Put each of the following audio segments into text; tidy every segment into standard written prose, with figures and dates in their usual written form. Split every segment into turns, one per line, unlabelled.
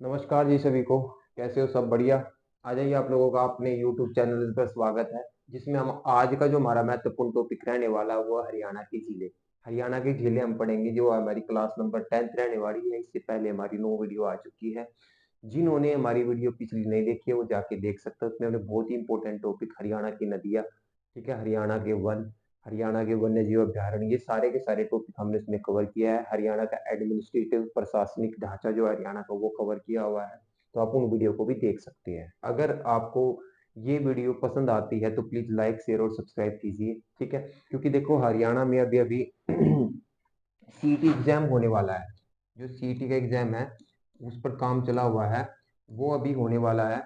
नमस्कार जी सभी को। कैसे हो? सब बढ़िया। आ जाइए, आप लोगों का अपने YouTube चैनल पर स्वागत है, जिसमें हम आज का जो हमारा महत्वपूर्ण टॉपिक रहने वाला है वो है हरियाणा की झीलें। हरियाणा की झीलें हम पढ़ेंगे, जो हमारी क्लास नंबर 10th रहने वाली है। इससे पहले हमारी 9 वीडियो आ चुकी है। जिन्होंने हमारी वीडियो पिछली नहीं देखी है वो जाके देख सकते हैं। उसमें हमने बहुत ही इंपॉर्टेंट टॉपिक हरियाणा की नदियाँ, ठीक है, हरियाणा के वन, हरियाणा के वन्य जीव अभ्यारण्य, ये सारे के सारे टॉपिक हमने इसमें कवर किया है। हरियाणा का एडमिनिस्ट्रेटिव प्रशासनिक ढांचा जो है हरियाणा का, वो कवर किया हुआ है। तो आप उन वीडियो को भी देख सकते हैं। अगर आपको ये वीडियो पसंद आती है तो प्लीज लाइक शेयर और सब्सक्राइब कीजिए, ठीक है। क्योंकि देखो, हरियाणा में अभी अभी सीईटी एग्जाम होने वाला है। जो सीईटी का एग्जाम है उस पर काम चला हुआ है, वो अभी होने वाला है।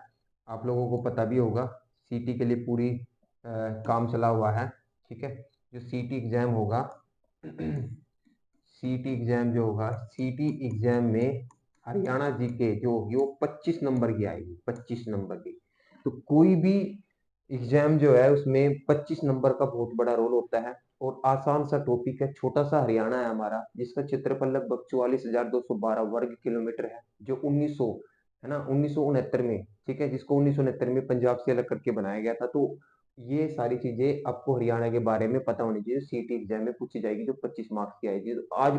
आप लोगों को पता भी होगा, सीईटी के लिए पूरी काम चला हुआ है, ठीक है। जो सीईटी एग्जाम होगा सीईटी एग्जाम जो होगा, सीईटी एग्जाम में हरियाणा जीके जो होगी वो 25 नंबर की आएगी, 25 नंबर की। तो कोई भी एग्जाम जो है उसमें 25 नंबर का बहुत बड़ा रोल होता है। और आसान सा टॉपिक है, छोटा सा हरियाणा है हमारा, जिसका क्षेत्रफल लगभग 44,212 वर्ग किलोमीटर है, जो 1900 है ना, 1969 में, ठीक है, जिसको 1969 में पंजाब से अलग करके बनाया गया था। तो ये सारी चीजें आपको हरियाणा के बारे में पता होनी चाहिए। सीटी एग्जाम में पूछी जाएगी, जो 25 मार्क्स की आएगी। तो आज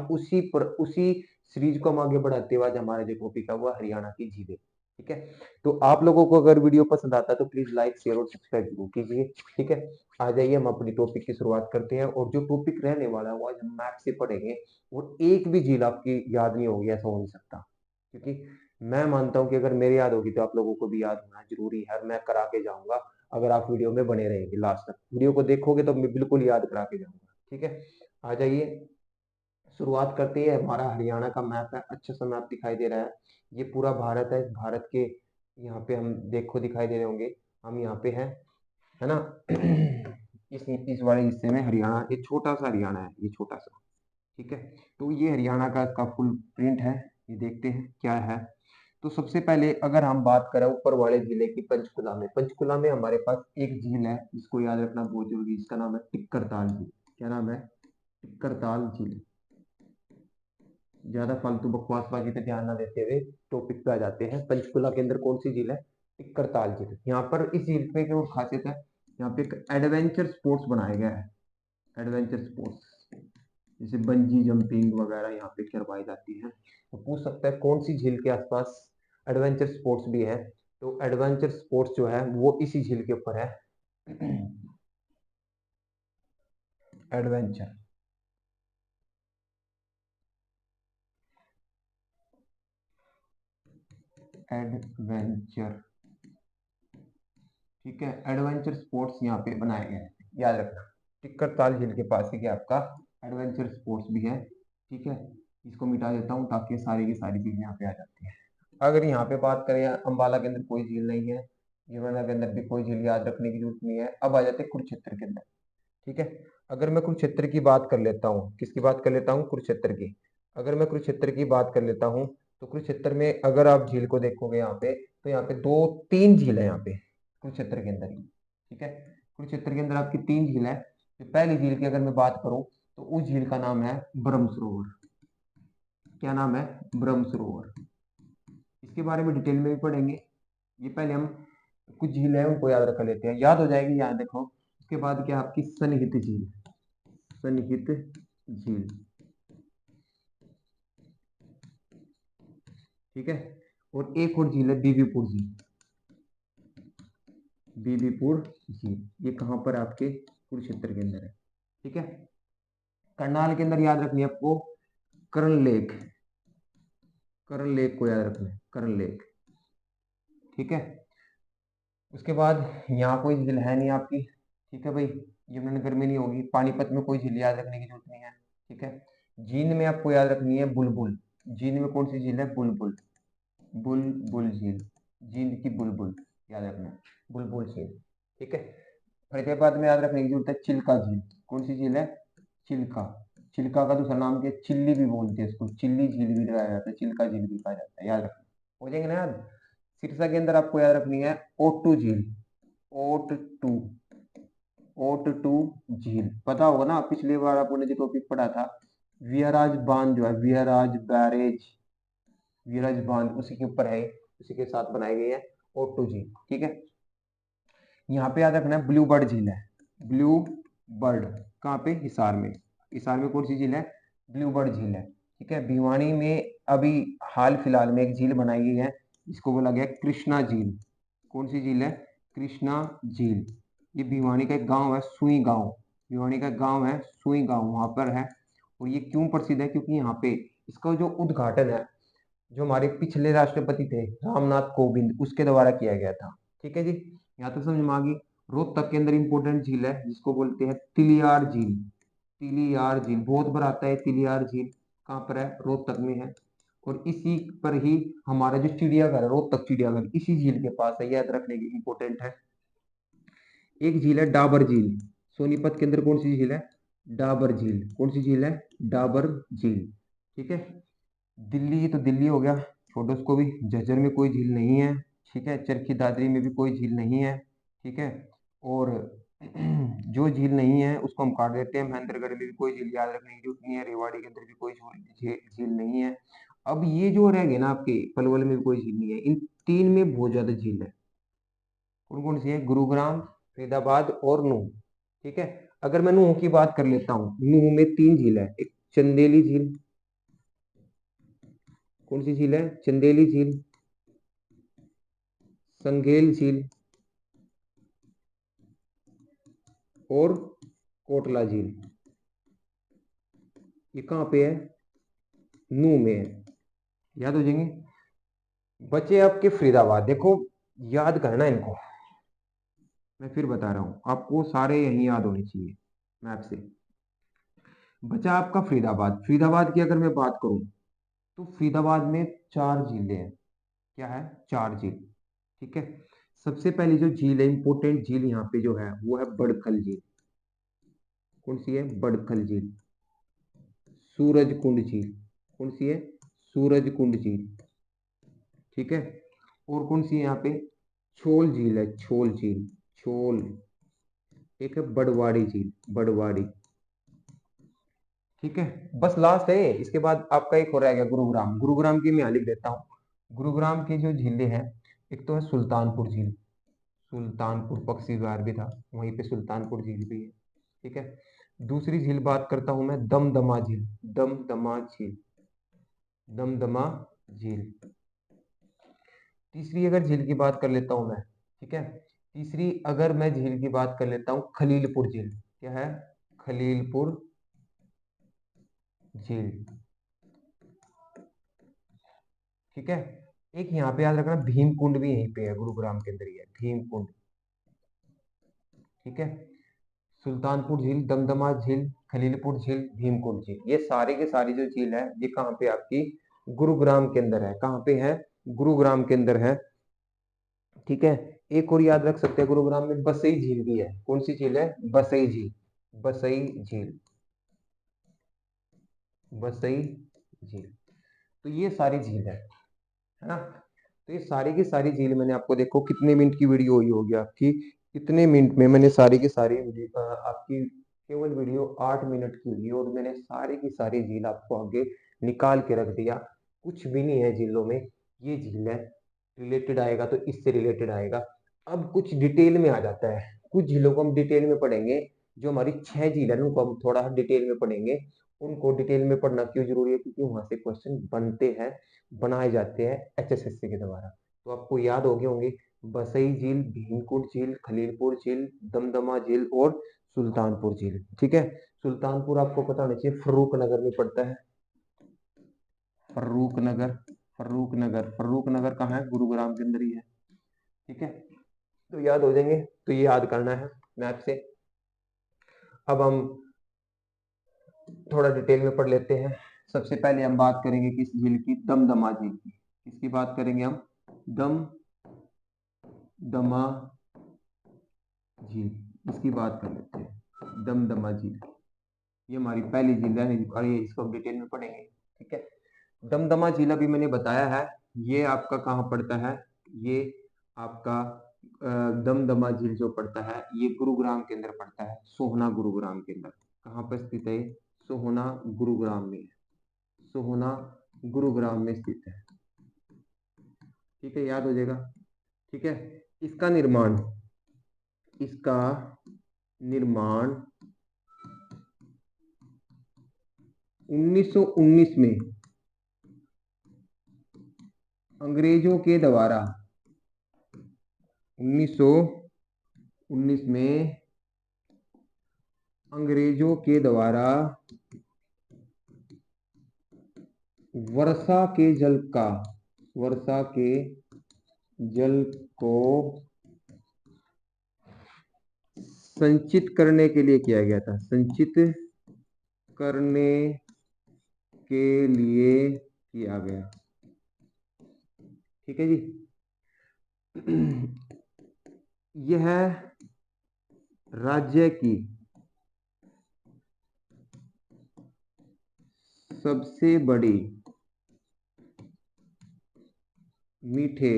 उसी सीरीज को हम आगे बढ़ाते हुए आज हमारा जो टॉपिक है वो हरियाणा की झीलें, ठीक है। तो आप लोगों को अगर वीडियो पसंद आता है तो प्लीज लाइक शेयर और सब्सक्राइब जरूर कीजिए, ठीक है। आ जाइए, हम अपनी टॉपिक की शुरुआत करते हैं। और जो टॉपिक रहने वाला है वो आज हम मैथ से पढ़ेंगे। और एक भी झील आपकी याद नहीं होगी, ऐसा हो नहीं सकता। क्योंकि मैं मानता हूं कि अगर मेरे याद होगी तो आप लोगों को भी याद होना जरूरी है, और मैं करा के जाऊंगा। अगर आप वीडियो में बने रहेंगे, लास्ट तक वीडियो को देखोगे तो मैं बिल्कुल याद करा के जाऊंगा, ठीक है। आ जाइए, शुरुआत करते हैं। हमारा हरियाणा का मैप है, अच्छा सा मैप दिखाई दे रहा है। ये पूरा भारत है। इस भारत के यहाँ पे हम देखो दिखाई दे रहे होंगे, हम यहाँ पे हैं, है ना। इस वाले हिस्से में हरियाणा, ये छोटा सा हरियाणा है, ये छोटा सा, ठीक है। तो ये हरियाणा का इसका फुल प्रिंट है। ये देखते हैं क्या है। तो सबसे पहले अगर हम बात करें ऊपर वाले जिले की, पंचकुला में, पंचकुला में हमारे पास एक झील है, जिसको याद रखना बहुत जरूरी है। इसका नाम है टिक्करताल झील। क्या नाम है? टिक्करताल झील। ज्यादा फालतू बकवासबाजी पे ध्यान ना देते हुए टॉपिक पे आ जाते हैं। पंचकुला के अंदर कौन सी झील है? टिक्करताल झील। यहाँ पर इस झील पे जो खासियत है, यहाँ पे एक एडवेंचर स्पोर्ट्स बनाया गया है। एडवेंचर स्पोर्ट्स, जैसे बंजी जंपिंग वगैरह यहाँ पे करवाई जाती है। तो पूछ सकता है कौन सी झील के आसपास एडवेंचर स्पोर्ट्स भी है। तो एडवेंचर स्पोर्ट्स जो है वो इसी झील के ऊपर है। एडवेंचर, एडवेंचर, ठीक है, एडवेंचर स्पोर्ट्स यहाँ पे बनाए गए हैं, याद रखना। टिक्कर ताल झील के पास ही क्या आपका एडवेंचर स्पोर्ट्स भी है, ठीक है। इसको मिटा देता हूँ ताकि सारी की सारी चीजें यहाँ पे आ जाती है। अगर यहाँ पे बात करें, अंबाला के अंदर कोई झील नहीं है, यमुना के अंदर भी कोई झील, याद रखने की जरूरत नहीं है। अब आ जाते हैं कुरुक्षेत्र के अंदर, ठीक है। अगर मैं कुरुक्षेत्र की बात कर लेता हूँ, किसकी बात कर लेता हूँ? कुरुक्षेत्र की। अगर मैं कुरुक्षेत्र की बात कर लेता हूँ, तो कुरुक्षेत्र में अगर आप झील को देखोगे यहाँ पे, तो यहाँ पे दो तीन झील है यहाँ पे कुरुक्षेत्र के अंदर ही, ठीक है। कुरुक्षेत्र के अंदर आपकी तीन झील है। तो पहली झील की अगर मैं बात करूँ तो उस झील का नाम है ब्रह्म सरोवर। क्या नाम है? ब्रह्म सरोवर। इसके बारे में डिटेल में भी पढ़ेंगे। ये पहले हम कुछ झील है उनको याद रख लेते हैं, याद हो जाएगी, याद देखो। उसके बाद क्या आपकी सनहित झील, सनहित झील, ठीक है। और एक और झील है बीबीपुर झील। बीबीपुर झील ये कहाँ पर? आपके कुरुक्षेत्र के अंदर है, ठीक है। करनाल के अंदर याद रखनी है आपको कर्ण लेक, कर्ण लेक को याद रखना है, कर्ण लेक, ठीक है। उसके बाद यहाँ कोई झील है नहीं आपकी, ठीक है भाई। यमुनानगर में नहीं होगी। पानीपत में कोई झील याद रखने की जरूरत नहीं है, ठीक है। जींद में आपको याद रखनी है बुलबुल। जींद में कौन सी झील है? बुलबुल, बुलबुल झील, जींद की बुलबुल, याद रखना, बुलबुल झील, ठीक है। फरीदाबाद में याद रखने की जरूरत है चिल्का झील। कौन सी झील है? चिल्का। चिल्का का दूसरा नाम क्या? चिल्ली भी बोलते हैं इसको, चिल्ली झील भी लगाया जाता है, चिल्का झील भी कहा जाता है, याद रखना। हो जाएंगे ना याद। सिरसा के अंदर आपको याद रखनी है ओटू झील। ओट टू, ओट टू झील, पता होगा ना, पिछली बार आपने जो टॉपिक पढ़ा था, वियराज बांध जो है, वियराज बैरेज, वीरज बांध उसी के ऊपर है, उसी के साथ बनाई गई है ओटू झील। ठीक है, यहाँ पे याद रखना है ब्लू बर्ड झील है, ब्लू बर्ड कहाँ पे, हिसार में। हिसार में कौन सी झील है, ब्लू बर्ड झील है। ठीक है, भिवानी में अभी हाल फिलहाल में एक झील बनाई गई है जिसको बोला गया कृष्णा झील। कौन सी झील है, कृष्णा झील। ये भिवानी का एक गांव है सुई गांव, भिवानी का गांव है सुई गांव, वहां पर है। और ये क्यों प्रसिद्ध है, क्योंकि यहाँ पे इसका जो उद्घाटन है जो हमारे पिछले राष्ट्रपति थे रामनाथ कोविंद उसके द्वारा किया गया था। ठीक है जी, यहाँ तक समझ में आ गई। रोहतक के अंदर इंपोर्टेंट झील है जिसको बोलते हैं तिलियार झील। तिलियार झील बहुत बार आता है, तिलियार झील कहाँ पर है, रोहतक में है। और इसी पर ही हमारा जो चिड़ियाघर है रोहतक चिड़ियाघर इसी झील के पास है, याद रखने की इंपोर्टेंट है। एक झील है डाबर झील, सोनीपत के अंदर कौन सी झील है, डाबर झील। कौन सी झील है, डाबर झील। ठीक है, दिल्ली तो दिल्ली हो गया, छोड़ो उसको भी। झज्जर में कोई झील नहीं है। ठीक है, चरखी दादरी में भी कोई झील नहीं है। ठीक है, और जो झील नहीं है उसको हम काट देते हैं। महेंद्रगढ़ में भी कोई झील याद रखने की जरूरत नहीं है, रेवाड़ी के अंदर भी कोई झील नहीं है। अब ये जो रह गए ना आपके, पलवल में भी कोई झील नहीं है। इन तीन में बहुत ज्यादा झील है। कौन कौन सी है, गुरुग्राम, फरीदाबाद और नूह। ठीक है, अगर मैं नूह की बात कर लेता हूँ, नूह में तीन झील है, एक चंदेली झील। कौन सी झील है, चंदेली झील, संगेल झील और कोटला झील। ये कहाँ पे है, नूह में है, याद हो जाएंगे। बचे आपके फरीदाबाद, देखो याद करना इनको, मैं फिर बता रहा हूं आपको, सारे यही याद होने चाहिए मैप से। बचा आपका फरीदाबाद, फरीदाबाद की अगर मैं बात करूं तो फरीदाबाद में चार झीलें हैं। क्या है, चार झील। ठीक है, सबसे पहली जो झील है, इंपोर्टेंट झील यहाँ पे जो है वो है बड़खल झील। कौन सी है, बड़खल झील। सूरज कुंड झील, कौन सी है, सूरज कुंड झील। ठीक है, और कौन सी है यहाँ पे, छोल झील है, छोल झील, छोल। एक है बड़वाड़ी झील, बड़वाड़ी। ठीक है, बस लास्ट है, इसके बाद आपका एक हो रहा है गुरुग्राम। गुरुग्राम की मैं यहाँ लिख देता हूँ। गुरुग्राम की जो झीलें हैं, एक तो है सुल्तानपुर झील, सुल्तानपुर पक्षी विहार भी था वहीं पे, सुल्तानपुर झील भी है। ठीक है, दूसरी झील बात करता हूं मैं, दमदमा झील, दमदमा झील, दमदमा झील। तीसरी अगर झील की बात कर लेता हूं मैं, ठीक है, तीसरी अगर मैं झील की बात कर लेता हूं, खलीलपुर झील। क्या है, खलीलपुर झील। ठीक है, एक यहाँ पे याद रखना भीम कुंड भी यहीं पे है, गुरुग्राम के अंदर ही है भीम कुंड। ठीक है, सुल्तानपुर झील, दमदमा झील, खलीलपुर झील, भीमकुंड झील, ये सारी की सारी जो झील है ये कहाँ पे आपकी, गुरुग्राम के अंदर है। कहाँ पे है, गुरुग्राम के अंदर है। ठीक है, एक और याद रख सकते हैं, गुरुग्राम में बसई झील भी है। कौन सी झील है, बसई झील, बसई झील, बसई झील। तो ये सारी झील है ना। तो ये सारी की सारी झील मैंने आपको, देखो कितने मिनट की वीडियो हुई होगी आपकी, कितने मिनट में मैंने सारी की सारी आपकी केवल वीडियो 8 मिनट की हुई और मैंने सारी की सारी झील आपको आगे निकाल के रख दिया। कुछ भी नहीं है झीलों में, ये झील है, रिलेटेड आएगा तो इससे रिलेटेड आएगा। अब कुछ डिटेल में आ जाता है, कुछ झीलों को हम डिटेल में पढ़ेंगे। जो हमारी 6 झील है उनको हम थोड़ा डिटेल में पढ़ेंगे। उनको डिटेल में पढ़ना क्यों जरूरी है, क्योंकि वहां से क्वेश्चन बनते हैं, बनाए जाते हैं एचएसएससी के द्वारा। तो आपको याद हो गए होंगे, बसई झील, भीमकुंड झील, खलीलपुर झील, दमदमा झील और सुल्तानपुर झील। ठीक है, सुल्तानपुर आपको पता होना चाहिए फर्रुख नगर में पड़ता है, फर्रुख नगर, फर्रुख नगर, फर्रुख नगर कहाँ है, गुरुग्राम के अंदर ही है। ठीक है, तो याद हो जाएंगे, तो ये याद करना है मैप से। अब हम थोड़ा डिटेल में पढ़ लेते हैं। सबसे पहले हम बात करेंगे किस झील की, दमदमा झील की। किसकी बात करेंगे हम, दमदमा झील, इसकी बात कर लेते हैं, दमदमा झील। ये हमारी पहली झील है और ये इसको हम डिटेल में पढ़ेंगे। ठीक है, दमदमा झील अभी मैंने बताया है, ये आपका कहाँ पड़ता है, ये आपका दमदमा झील जो पड़ता है ये गुरुग्राम के अंदर पड़ता है, सोहना गुरुग्राम के अंदर। कहाँ पर स्थित है, सोहना गुरुग्राम में, सोहना गुरुग्राम में स्थित है। ठीक है, याद हो जाएगा। ठीक है, इसका निर्माण 1919 में अंग्रेजों के द्वारा 1919 में अंग्रेजों के द्वारा वर्षा के जल को संचित करने के लिए किया गया था। संचित करने के लिए किया गया। ठीक है जी। यह राज्य की सबसे बड़ी मीठे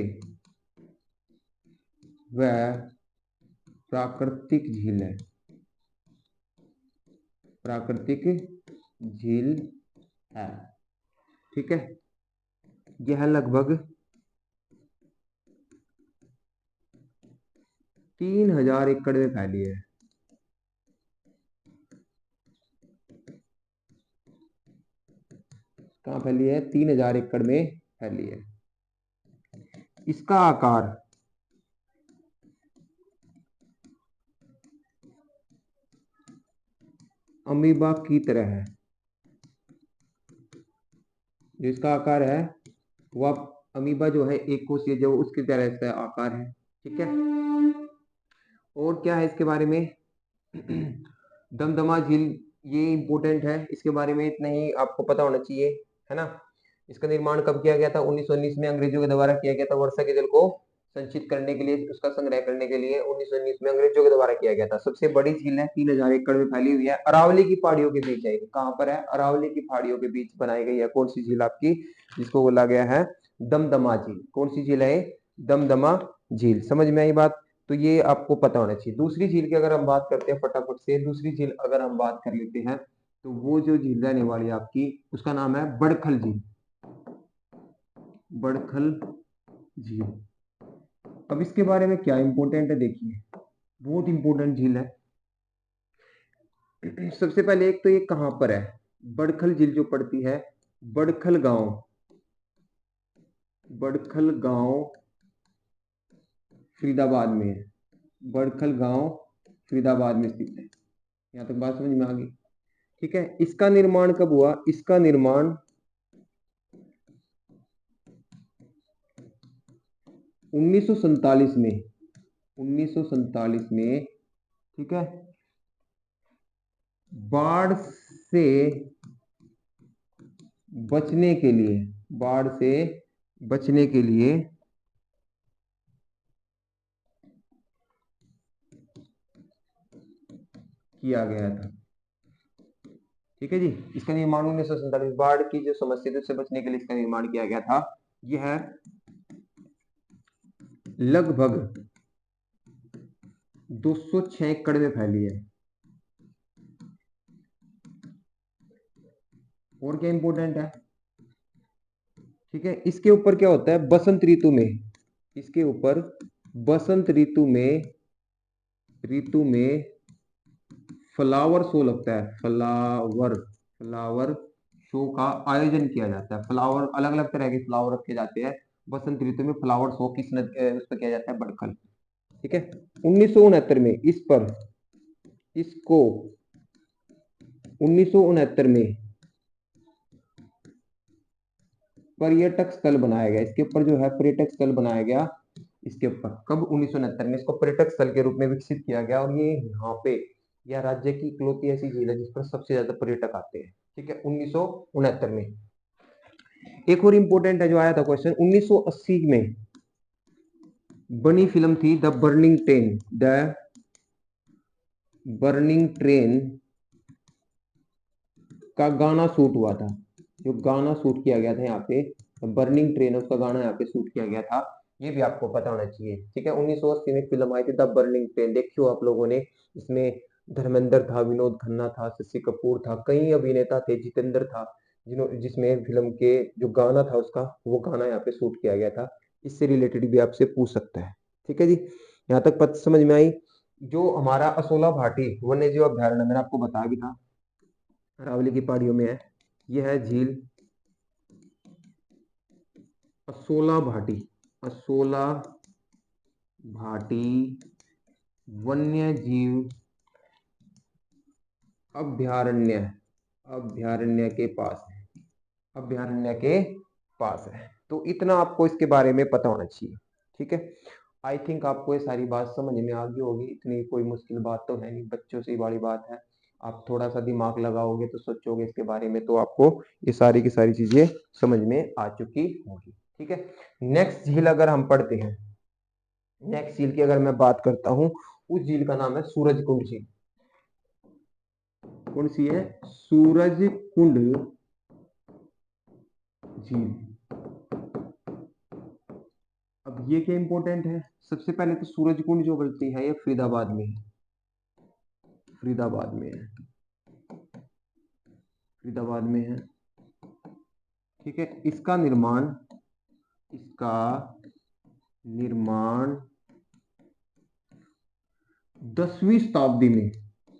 व प्राकृतिक झील है। प्राकृतिक झील है। ठीक है, यह लगभग 3000 एकड़ में फैली है। कहाँ फैली है? 3000 एकड़ में फैली है। इसका आकार अमीबा की तरह है। जो इसका आकार है वह अमीबा जो है, एक कोशीय जो उसकी तरह से आकार है। ठीक है, और क्या है इसके बारे में? दमदमा झील, ये इंपॉर्टेंट है, इसके बारे में इतना ही आपको पता होना चाहिए, है ना। इसका निर्माण कब किया गया था? 1919 में अंग्रेजों के द्वारा किया गया था। वर्षा के जल को संचित करने के लिए, उसका संग्रह करने के लिए 1919 में अंग्रेजों के द्वारा किया गया था। सबसे बड़ी झील है, 3000 एकड़ में फैली हुई है, अरावली की पहाड़ियों के बीच है। कहाँ पर है? अरावली की पहाड़ियों के बीच बनाई गई है। कौन सी झील आपकी? जिसको बोला गया है दमदमा झील। कौन सी झील है? दमदमा झील। समझ में आई बात? तो ये आपको पता होना चाहिए। दूसरी झील की अगर हम बात करते हैं फटाफट से, दूसरी झील अगर हम बात कर लेते हैं, तो वो जो झील रहने वाली है आपकी, उसका नाम है बड़खल झील। बड़खल झील। अब इसके बारे में क्या इंपॉर्टेंट है, देखिए, बहुत इंपॉर्टेंट झील है। सबसे पहले एक तो ये कहां पर है? बड़खल झील जो पड़ती है बड़खल गांव फरीदाबाद में है। बड़खल गांव फरीदाबाद में स्थित है। यहां तक बात समझ में आ गई? ठीक है, इसका निर्माण कब हुआ? इसका निर्माण 1947 में। 1947 में। ठीक है, बाढ़ से बचने के लिए, बाढ़ से बचने के लिए किया गया था। ठीक है जी, इसका निर्माण 1947, बाढ़ की जो समस्या थी उससे बचने के लिए इसका निर्माण किया गया था। यह लगभग 206 एकड़ में फैली है। और क्या इंपॉर्टेंट है? ठीक है, इसके ऊपर क्या होता है बसंत ऋतु में? इसके ऊपर बसंत ऋतु में फ्लावर शो लगता है। फ्लावर शो का आयोजन किया जाता है। फ्लावर, अलग अलग तरह के फ्लावर रखे जाते हैं बसंत ऋतु में। फ्लावर शो उस पर किया जाता है? बड़खल। ठीक है, 1969 में इसको 1969 में पर्यटक स्थल बनाया गया। इसके ऊपर जो है पर्यटक स्थल बनाया गया। इसके ऊपर कब? 1969 में इसको पर्यटक स्थल के रूप में विकसित किया गया। और ये यहाँ पे यह राज्य की इकलौती ऐसी झील है जिस पर सबसे ज्यादा पर्यटक आते हैं। ठीक है, 1969 में। एक और इंपॉर्टेंट है जो आया था क्वेश्चन, 1980 में बनी फिल्म थी द बर्निंग ट्रेन का गाना शूट हुआ था। जो गाना शूट किया गया था यहाँ पे, बर्निंग ट्रेन, उसका गाना यहाँ पे शूट किया गया था। ये भी आपको पता होना चाहिए। ठीक है, 1980 में फिल्म आई थी द बर्निंग ट्रेन। देखियो आप लोगों ने, इसमें धर्मेंद्र था, विनोद खन्ना था, शशि कपूर था, कई अभिनेता थे, जितेंद्र था, जिसमें फिल्म के जो गाना था उसका, वो गाना यहाँ पे शूट किया गया था। इससे रिलेटेड भी आपसे पूछ सकता है। ठीक है जी, यहाँ तक पता समझ में आई। जो हमारा असोला भाटी वन्य जीव अभ्यारण्य मैंने आपको बताया भी था, अरावली की पहाड़ियों में है। यह है झील असोला भाटी, असोला भाटी वन्य जीव अभ्यारण्य, अभ्यारण्य के पास है, अभ्यारण्य के पास है। तो इतना आपको इसके बारे में पता होना चाहिए। ठीक है, आई थिंक आपको ये सारी बात समझ में आ गई होगी, इतनी कोई मुश्किल बात तो है नहीं, बच्चों से बड़ी बात है। आप थोड़ा सा दिमाग लगाओगे तो सोचोगे इसके बारे में, तो आपको ये सारी की सारी चीजें समझ में आ चुकी होगी। ठीक है, नेक्स्ट झील अगर हम पढ़ते हैं, नेक्स्ट झील की अगर मैं बात करता हूं, उस झील का नाम है सूरजकुंड झील। कौन सी है? सूरजकुंड झील। अब ये क्या इंपॉर्टेंट है? सबसे पहले तो सूरजकुंड जो गलती है ये फरीदाबाद में है, फरीदाबाद में है, फरीदाबाद में है। ठीक है, इसका निर्माण, इसका निर्माण 10वीं शताब्दी में,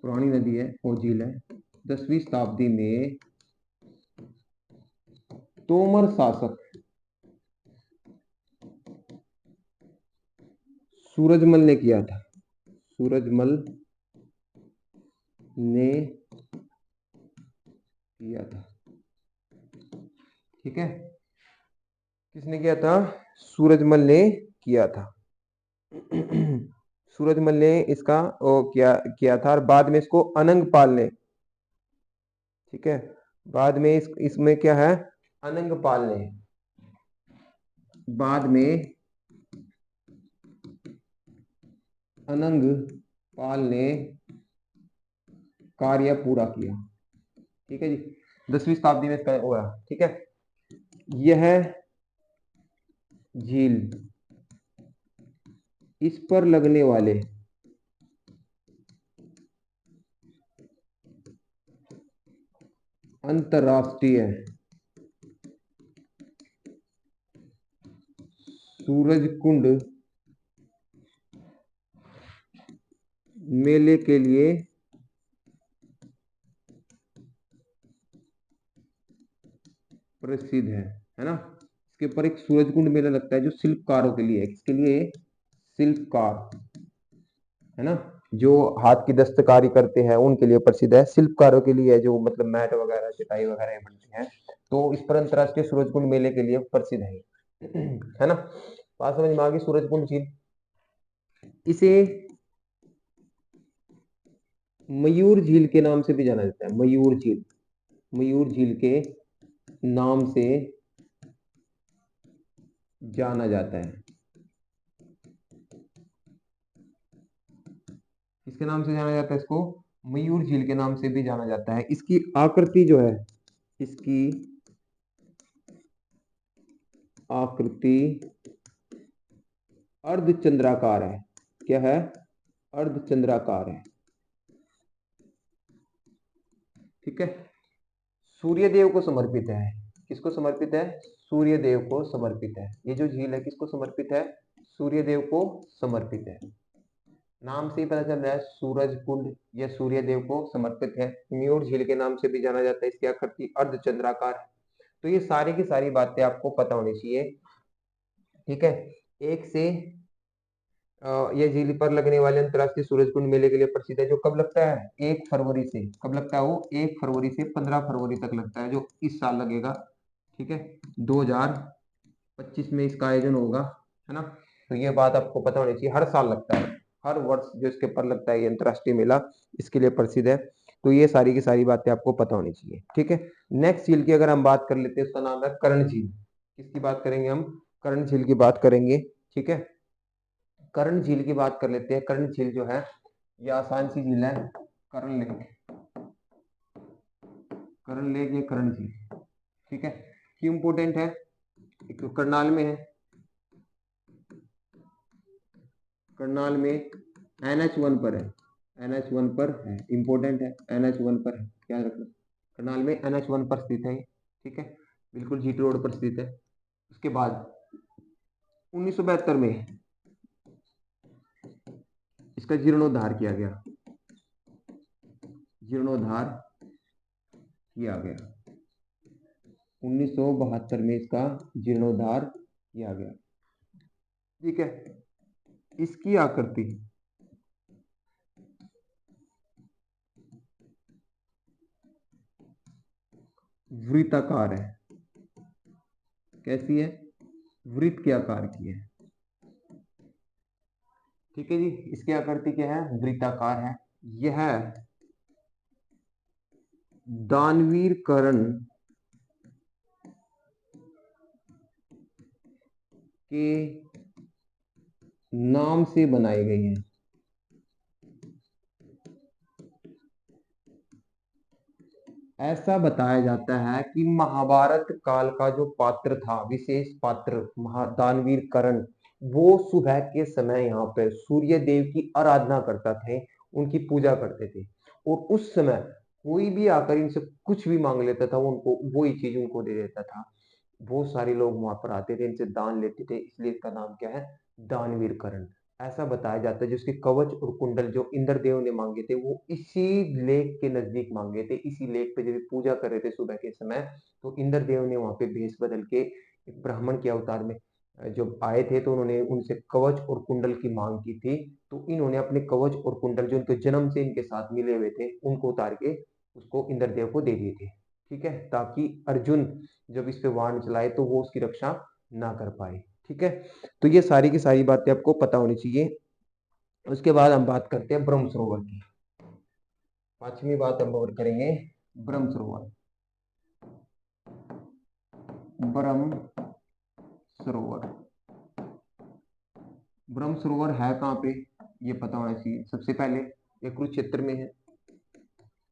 पुरानी नदी है वो झील है, 10वीं शताब्दी में तोमर शासक सूरजमल ने किया था, सूरजमल ने किया था। ठीक है, किसने किया था? सूरजमल ने किया था। सूरजमल ने इसका वो किया था, और बाद में इसको अनंगपाल ने, ठीक है, बाद में इसमें क्या है? अनंगपाल ने, बाद में अनंगपाल ने कार्य पूरा किया। ठीक है जी, 10वीं शताब्दी में इसका हुआ। ठीक है, यह झील, इस पर लगने वाले अंतरराष्ट्रीय सूरजकुंड मेले के लिए प्रसिद्ध है ना। इसके ऊपर एक सूरजकुंड मेला लगता है जो शिल्पकारों के लिए है। किसके लिए? शिल्पकार, है ना, जो हाथ की दस्तकारी करते हैं उनके लिए प्रसिद्ध है। शिल्पकारों के लिए जो मतलब मैट वगैरह, चटाई वगैरह बनती है, तो इस पर अंतरराष्ट्रीय सूरजकुंड मेले के लिए प्रसिद्ध है ना। बात समझ में आ गई? सूरजकुंड झील, इसे मयूर झील के नाम से भी जाना जाता है, मयूर झील, मयूर झील के नाम से जाना जाता है। किसके नाम से जाना जाता है इसको? मयूर झील के नाम से भी जाना जाता है। इसकी आकृति जो है, इसकी आकृति अर्धचंद्राकार है। क्या है? अर्धचंद्राकार है। ठीक है, सूर्यदेव को समर्पित है। किसको समर्पित है? सूर्यदेव को समर्पित है। ये जो झील है किसको समर्पित है? सूर्यदेव को समर्पित है। नाम से ही पता चल रहा है सूरजकुंड यह सूर्यदेव को समर्पित है। मयूर झील के नाम से भी जाना जाता है, इसकी आकृति अर्धचंद्राकार है। तो ये सारी की सारी बातें आपको पता होनी चाहिए। ठीक है, एक से यह झील पर लगने वाले अंतर्राष्ट्रीय सूरजकुंड मेले के लिए प्रसिद्ध है, जो कब लगता है? 1 फरवरी से। कब लगता है वो? 1 फरवरी से 15 फरवरी तक लगता है, जो इस साल लगेगा। ठीक है, 2025 में इसका आयोजन होगा, है ना। तो ये बात आपको पता होनी चाहिए, हर साल लगता है, हर वर्ष जो इसके पर लगता है ये अंतर्राष्ट्रीय मेला, इसके लिए प्रसिद्ध है। तो ये सारी की सारी बातें आपको पता होनी चाहिए। ठीक है, नेक्स्ट झील की अगर हम बात कर लेते हैं, उसका नाम है कर्ण झील। किसकी बात करेंगे हम? कर्ण झील की बात करेंगे। ठीक है, कर्ण झील की बात कर लेते हैं। कर्ण झील जो है ये आसान सी झील है, कर्ण लेक, कर्ण लेक, ये कर्ण झील। ठीक है, क्यों इंपोर्टेंट है? एक तो करनाल में है, करनाल में NH1 पर है, NH1 पर है, इंपोर्टेंट है, NH1 पर है, क्या रखना, करनाल में NH1 पर स्थित है। ठीक है, बिल्कुल जीटी रोड पर स्थित है। उसके बाद 1972 में इसका जीर्णोद्धार किया गया, जीर्णोद्धार किया गया। 1972 में इसका जीर्णोद्धार किया गया। ठीक है, इसकी आकृति वृत्ताकार है। कैसी है? वृत्त के आकार की है। ठीक है जी, इसकी आकृति क्या है? वृत्ताकार है। यह दानवीर कर्ण के नाम से बनाई गई है। ऐसा बताया जाता है कि महाभारत काल का जो पात्र था, विशेष पात्र दानवीर कर्ण, वो सुबह के समय यहाँ पे सूर्य देव की आराधना करता थे, उनकी पूजा करते थे। और उस समय कोई भी आकर इनसे कुछ भी मांग लेता था, वो उनको वही चीज उनको दे देता था। बहुत सारे लोग वहां पर आते थे, इनसे दान लेते थे, इसलिए इसका नाम क्या है? दानवीर कर्ण। ऐसा बताया जाता है जिसके कवच और कुंडल जो इंद्रदेव ने मांगे थे, वो इसी लेक के नजदीक मांगे थे। इसी लेक पे जब पूजा कर रहे थे सुबह के समय, तो इंद्रदेव ने वहां पे भेष बदल के एक ब्राह्मण के अवतार में जब आए थे, तो उन्होंने उनसे कवच और कुंडल की मांग की थी। तो इन्होंने अपने कवच और कुंडल जो उनके जन्म से इनके साथ मिले हुए थे, उनको उतार के उसको इंद्रदेव को दे दिए थे। ठीक है, ताकि अर्जुन जब इस पे वाण चलाए तो वो उसकी रक्षा ना कर पाए। ठीक है, तो ये सारी की सारी बातें आपको पता होनी चाहिए। उसके बाद हम बात करते हैं ब्रह्म सरोवर की। पांचवी बात हम और करेंगे ब्रह्म सरोवर। ब्रह्म सरोवर, ब्रह्म सरोवर है कहाँ पे, ये पता होना चाहिए। सबसे पहले ये कुरुक्षेत्र में है।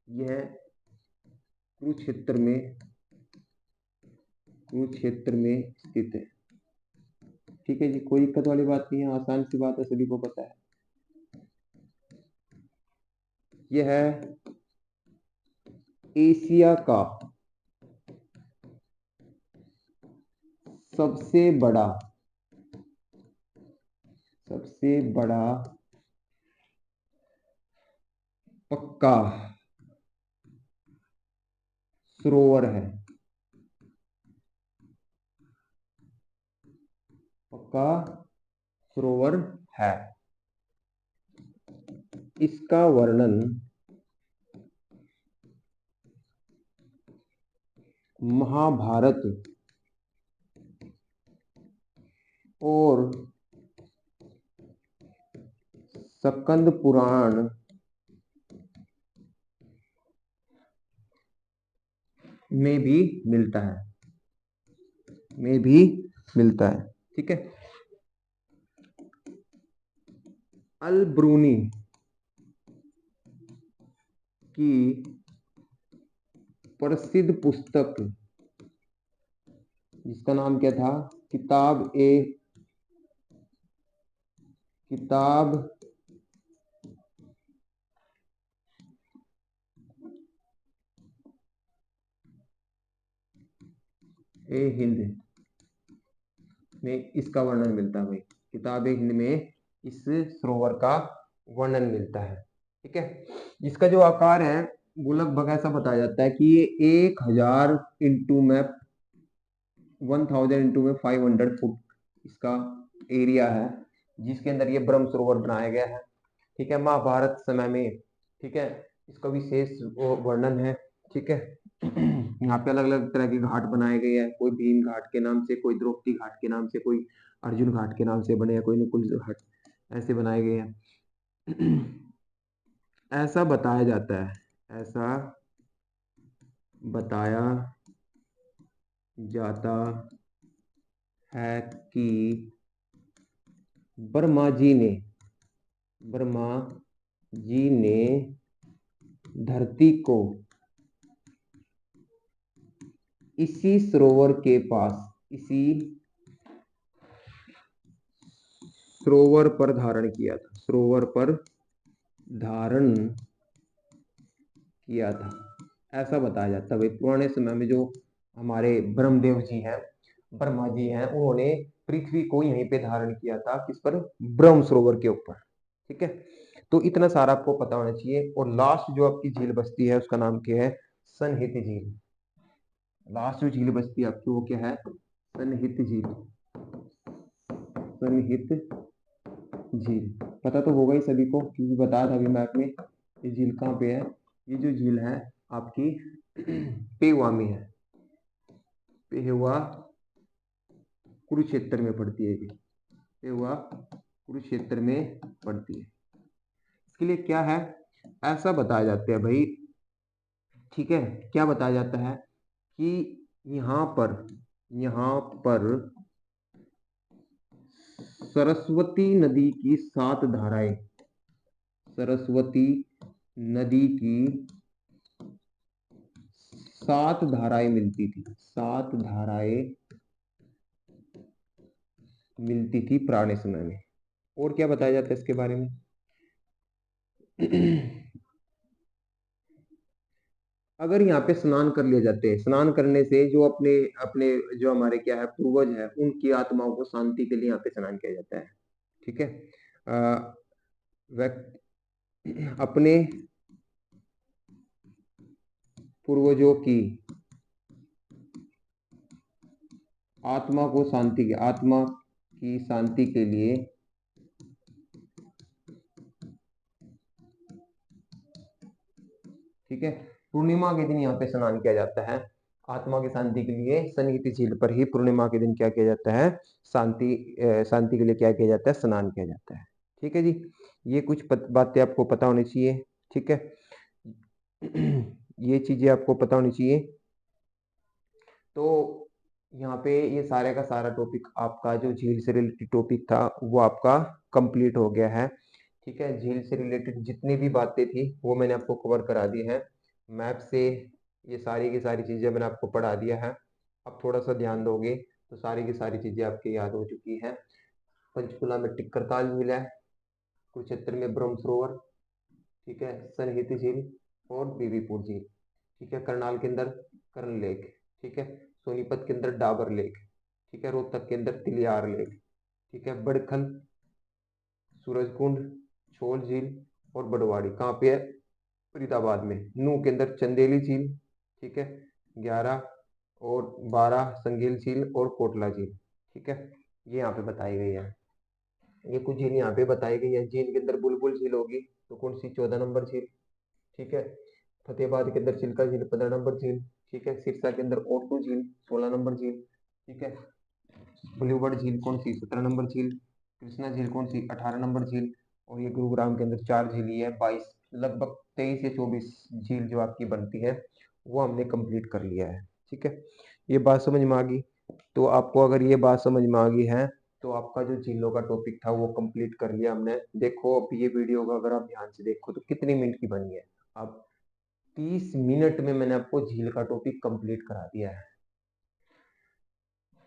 यह कुरुक्षेत्र में, कुरुक्षेत्र में स्थित है। ठीक है जी, कोई दिक्कत वाली बात नहीं है, आसान सी बात है, सभी को पता है। यह है एशिया का सबसे बड़ा, सबसे बड़ा पक्का सरोवर है। पक्का सरोवर है। इसका वर्णन महाभारत और स्कंद पुराण में भी मिलता है, में भी मिलता है। ठीक है, अल ब्रूनी की प्रसिद्ध पुस्तक जिसका नाम क्या था? किताब ए हिंद में इसका वर्णन मिलता है भाई। किताब ए हिंद में इस सरोवर का वर्णन मिलता है। ठीक है, इसका जो आकार है वो लगभग ऐसा बताया जाता है कि ये 1000 इंटू में 1000 इंटू में 500 फुट इसका एरिया है, जिसके अंदर ये ब्रह्म सरोवर बनाया गया है। ठीक है, महाभारत समय में, ठीक है, इसका विशेष वर्णन है। ठीक है, यहाँ पे अलग अलग तरह के घाट बनाए गए हैं, कोई भीम घाट के नाम से, कोई द्रौपदी घाट के नाम से, कोई अर्जुन घाट के नाम से बने हैं, कोई नकुल घाट, ऐसे बनाए गए हैं। ऐसा बताया जाता है, ऐसा बताया जाता है कि ब्रह्मा जी ने, ब्रह्मा जी ने धरती को इसी सरोवर के पास, इसी सरोवर पर धारण किया था, सरोवर पर धारण किया था। ऐसा बताया जाता है भाई। पुराने समय में जो हमारे ब्रह्मदेव जी हैं, ब्रह्मा जी हैं, उन्होंने पृथ्वी को यहीं पे धारण किया था, किस पर, ब्रह्म सरोवर के ऊपर। ठीक है, तो इतना सारा आपको पता होना चाहिए। और लास्ट जो आपकी झील बसती है उसका नाम क्या है, सनहित झील। लास्ट जो झील बसती है आपकी वो क्या है, सनहित झील। सनहित झील पता तो होगा ही सभी को, क्योंकि बताया था अभी मैप में ये झील कहाँ पे है। ये जो झील है आपकी पेवा में है, पेवा कुरुक्षेत्र में पड़ती है। ये पेवा कुरुक्षेत्र में पड़ती है। इसके लिए क्या है, ऐसा बताया जाता है भाई, ठीक है, क्या बताया जाता है कि यहाँ पर, यहाँ पर सरस्वती नदी की 7 धाराएं, सरस्वती नदी की 7 धाराएं मिलती थी, 7 धाराएं मिलती थी पुराने समय में। और क्या बताया जाता है इसके बारे में अगर यहाँ पे स्नान कर लिए जाते हैं, स्नान करने से जो अपने अपने जो हमारे क्या है पूर्वज है, उनकी आत्माओं को शांति के लिए यहाँ पे स्नान किया जाता है। ठीक है, अपने पूर्वजों की आत्मा को शांति के, आत्मा की शांति के लिए ठीक है, पूर्णिमा के दिन यहाँ पे स्नान किया जाता है। आत्मा की शांति के लिए सनहित झील पर ही पूर्णिमा के दिन क्या किया जाता है, शांति के लिए क्या किया जाता है, स्नान किया जाता है। ठीक है जी, ये कुछ बातें आपको पता होनी चाहिए। ठीक है, ये चीजें आपको पता होनी चाहिए। तो यहाँ पे ये सारे का सारा टॉपिक आपका जो झील से रिलेटेड टॉपिक था वो आपका कंप्लीट हो गया है। ठीक है, झील से रिलेटेड जितनी भी बातें थी वो मैंने आपको कवर करा दी है। मैप से ये सारी की सारी चीजें मैंने आपको पढ़ा दिया है। अब थोड़ा सा ध्यान दोगे तो सारी की सारी चीजें आपकी याद हो चुकी हैं। पंचकुला में टिक्करताल झील है, कुरुक्षेत्र में ब्रह्म सरोवर, ठीक है, सनहित झील और बीबीपुर झील। ठीक है, करनाल के अंदर कर्ण लेक, ठीक है, सोनीपत के अंदर डाबर लेक, ठीक है, रोहतक के अंदर तिलियार लेक, ठीक है, बड़खल, सूरजकुंड, छोल झील और बड़वाड़ी कहाँ पे है, फरीदाबाद में। नूह के अंदर चंदेली झील, ठीक है, 11 और 12 संगेल झील और कोटला झील। ठीक है, ये यहाँ पे बताई गई है। ये कुछ झील यहाँ पे बताई गई है। झील के अंदर बुलबुल झील होगी तो कौन सी, 14 नंबर झील। ठीक है, फतेहाबाद के अंदर चिल्का झील 15 नंबर झील। ठीक है, सिरसा के अंदर ओटू झील 16 नंबर झील। ठीक है, ब्लूबर्ड झील कौन सी, 17 नंबर झील। कृष्णा झील कौन सी, 18 नंबर झील। और ये गुरुग्राम के अंदर 4 झील ही है, 22 लगभग 23 या 24 झील जो आपकी बनती है वो हमने कंप्लीट कर लिया है। ठीक है, ये बात समझ में आ गई। तो आपको अगर ये बात समझ में आ गई है तो आपका जो झीलों का टॉपिक था वो कंप्लीट कर लिया हमने। देखो अब ये वीडियो का अगर आप ध्यान से देखो तो कितनी मिनट की बनी है। अब 30 मिनट में मैंने आपको झील का टॉपिक कंप्लीट करा दिया है।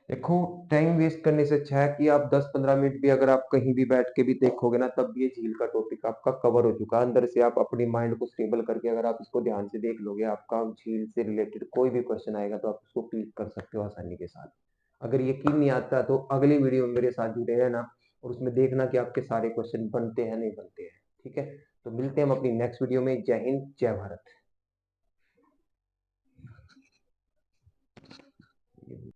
देखो, टाइम वेस्ट करने से अच्छा है कि आप 10-15 मिनट भी अगर आप कहीं भी बैठ के भी देखोगे ना, तब भी ये झील का टॉपिक आपका कवर हो चुका है। अंदर से आप अपनी माइंड को स्टेबल करके अगर आप इसको ध्यान से देख लोगे, आपका झील से रिलेटेड कोई भी क्वेश्चन आएगा तो आप उसको क्लिक कर सकते हो आसानी के साथ। अगर यकीन नहीं आता तो अगली वीडियो में मेरे साथ जुड़े रहना और उसमें देखना कि आपके सारे क्वेश्चन बनते हैं नहीं बनते हैं। ठीक है, तो मिलते हैं हम अपनी नेक्स्ट वीडियो में। जय हिंद, जय भारत।